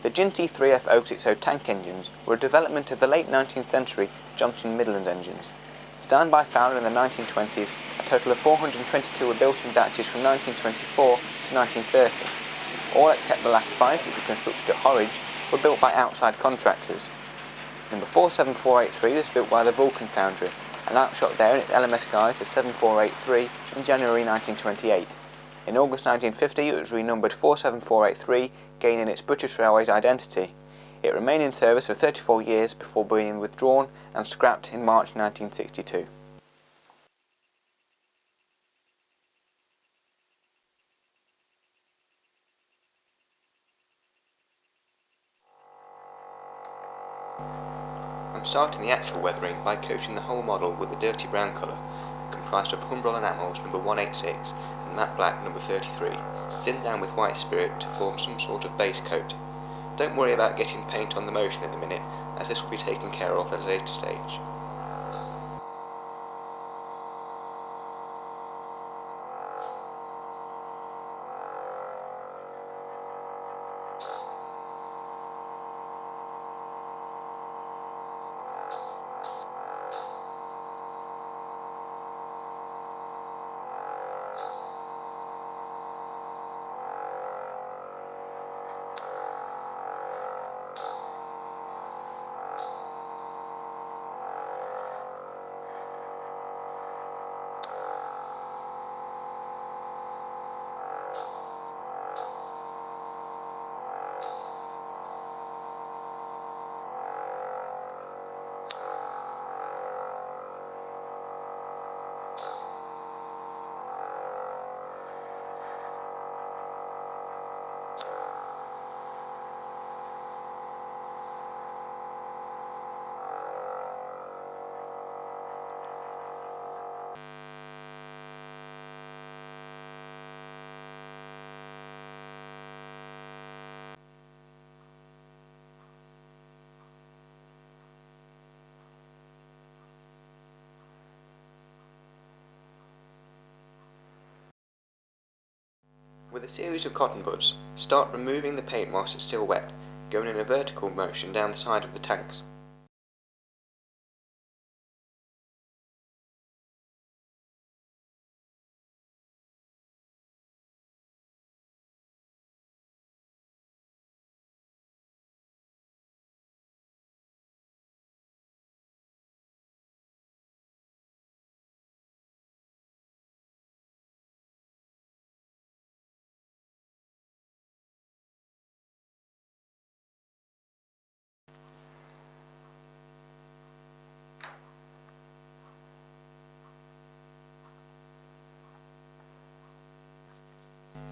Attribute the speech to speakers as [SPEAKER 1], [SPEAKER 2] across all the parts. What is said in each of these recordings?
[SPEAKER 1] The Jinty 3F060 tank engines were a development of the late 19th century Johnson Midland engines. Designed by Fowler in the 1920s, a total of 422 were built in batches from 1924 to 1930. All except the last 5, which were constructed at Horwich, were built by outside contractors. Number 47483 was built by the Vulcan Foundry and outshot there in its LMS guise as 7483 in January 1928. In August 1950 it was renumbered 47483, gaining its British Railways identity. It remained in service for 34 years before being withdrawn and scrapped in March 1962. I'm starting the actual weathering by coating the whole model with a dirty brown colour, comprised of Humbrol enamels number 186 and matte black number 33, thinned down with white spirit to form some sort of base coat. Don't worry about getting paint on the motion at the minute, as this will be taken care of at a later stage. With a series of cotton buds, start removing the paint whilst it's still wet, going in a vertical motion down the side of the tanks.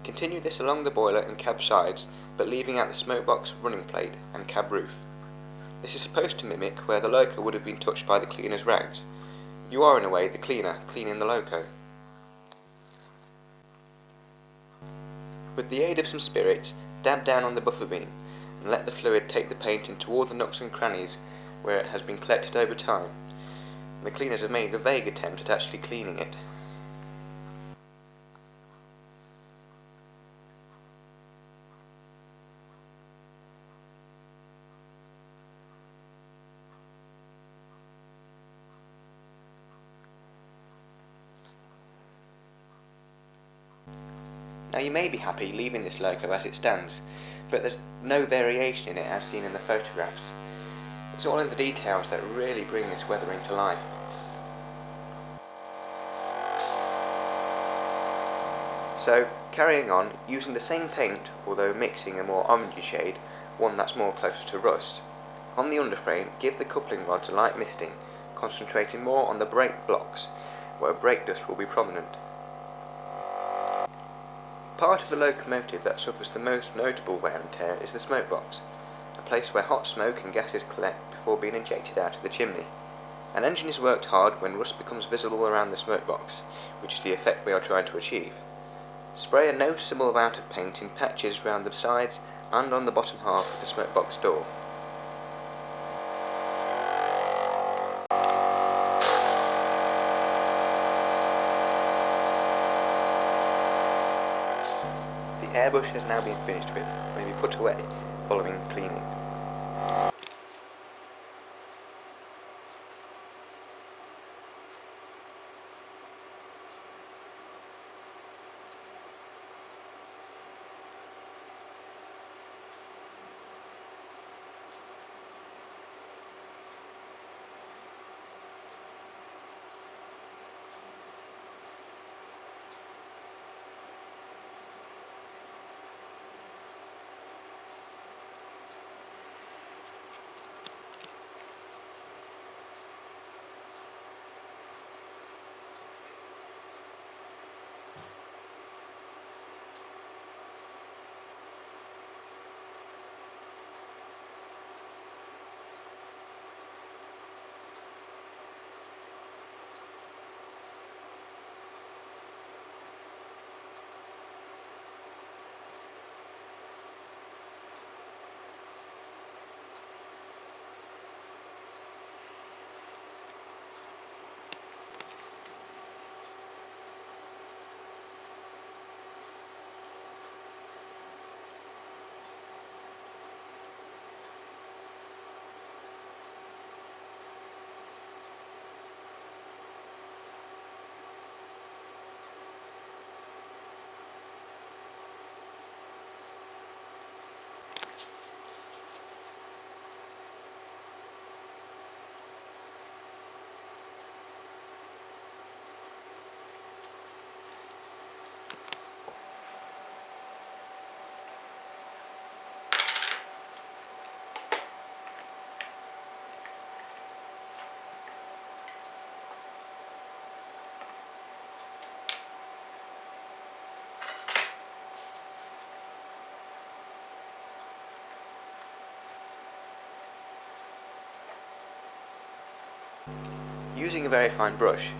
[SPEAKER 1] Continue this along the boiler and cab sides, but leaving out the smokebox, running plate and cab roof. This is supposed to mimic where the Loco would have been touched by the cleaner's rags. You are in a way the cleaner cleaning the Loco. With the aid of some spirits, dab down on the buffer beam and let the fluid take the paint into all the nooks and crannies where it has been collected over time. The cleaners have made a vague attempt at actually cleaning it. Now you may be happy leaving this Loco as it stands, but there's no variation in it as seen in the photographs. It's all in the details that really bring this weathering to life. So, carrying on, using the same paint, although mixing a more orangey shade, one that's more closer to rust. On the underframe, give the coupling rods a light misting, concentrating more on the brake blocks, where brake dust will be prominent. Part of the locomotive that suffers the most notable wear and tear is the smokebox, a place where hot smoke and gases collect before being injected out of the chimney. An engine is worked hard when rust becomes visible around the smokebox, which is the effect we are trying to achieve. Spray a noticeable amount of paint in patches around the sides and on the bottom half of the smokebox door. The airbrush has now been finished with, may be put away, following cleaning. Using a very fine brush,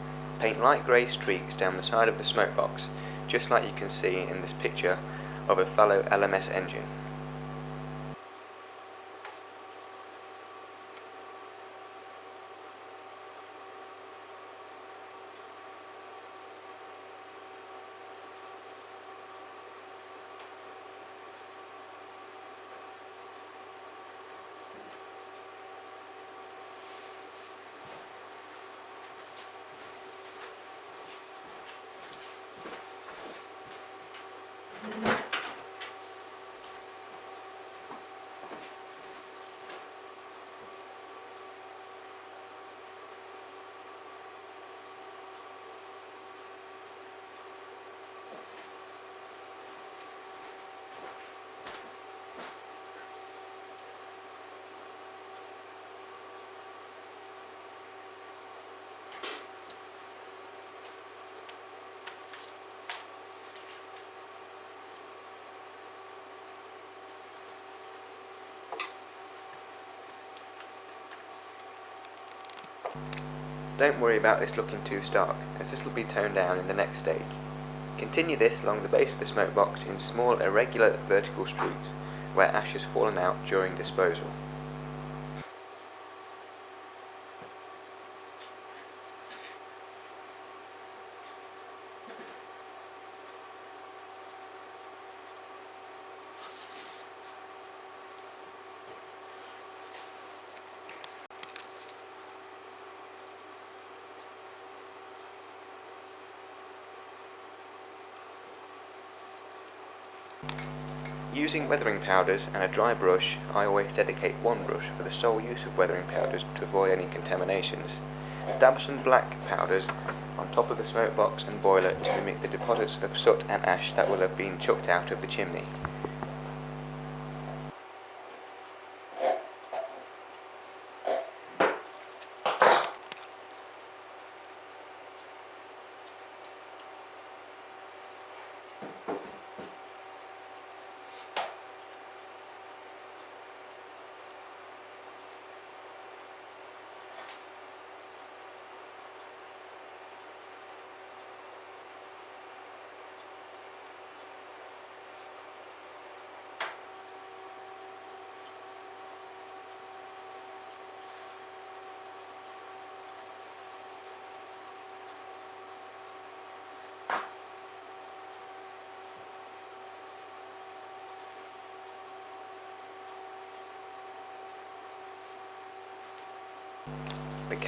[SPEAKER 1] paint light grey streaks down the side of the smoke box, just like you can see in this picture of a fallow LMS engine. Don't worry about this looking too stark, as this will be toned down in the next stage. Continue this along the base of the smoke box in small irregular vertical streaks where ash has fallen out during disposal. Using weathering powders and a dry brush, I always dedicate one brush for the sole use of weathering powders to avoid any contaminations. Dab some black powders on top of the smoke box and boiler to mimic the deposits of soot and ash that will have been chucked out of the chimney.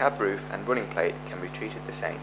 [SPEAKER 1] cab roof and running plate can be treated the same.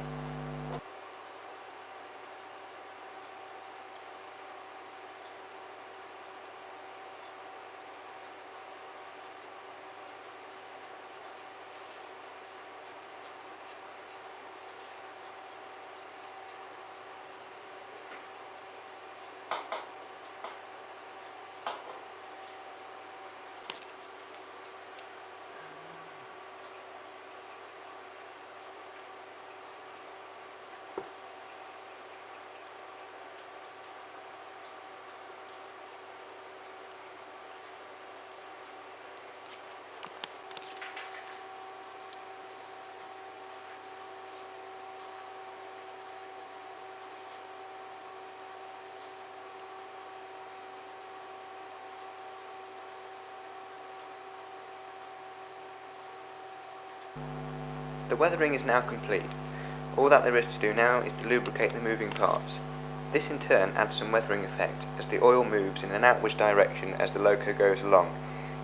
[SPEAKER 1] The weathering is now complete. All that there is to do now is to lubricate the moving parts. This in turn adds some weathering effect as the oil moves in an outwards direction as the Loco goes along,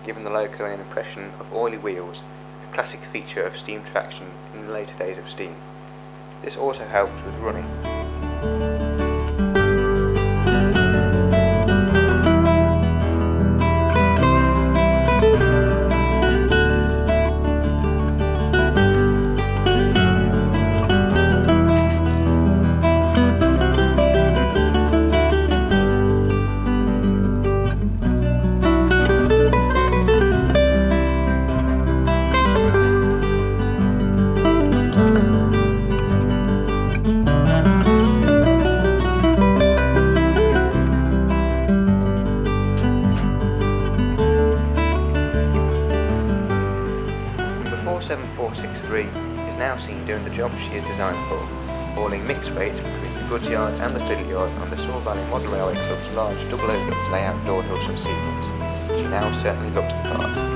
[SPEAKER 1] giving the Loco an impression of oily wheels, a classic feature of steam traction in the later days of steam. This also helps with running. Number 47463 is now seen doing the job she is designed for, hauling mixed freights between the goods yard and the fiddle yard on the Soar Valley Model Railway Club's large double overhead layout door hooks and ceilings. She now certainly looks the part.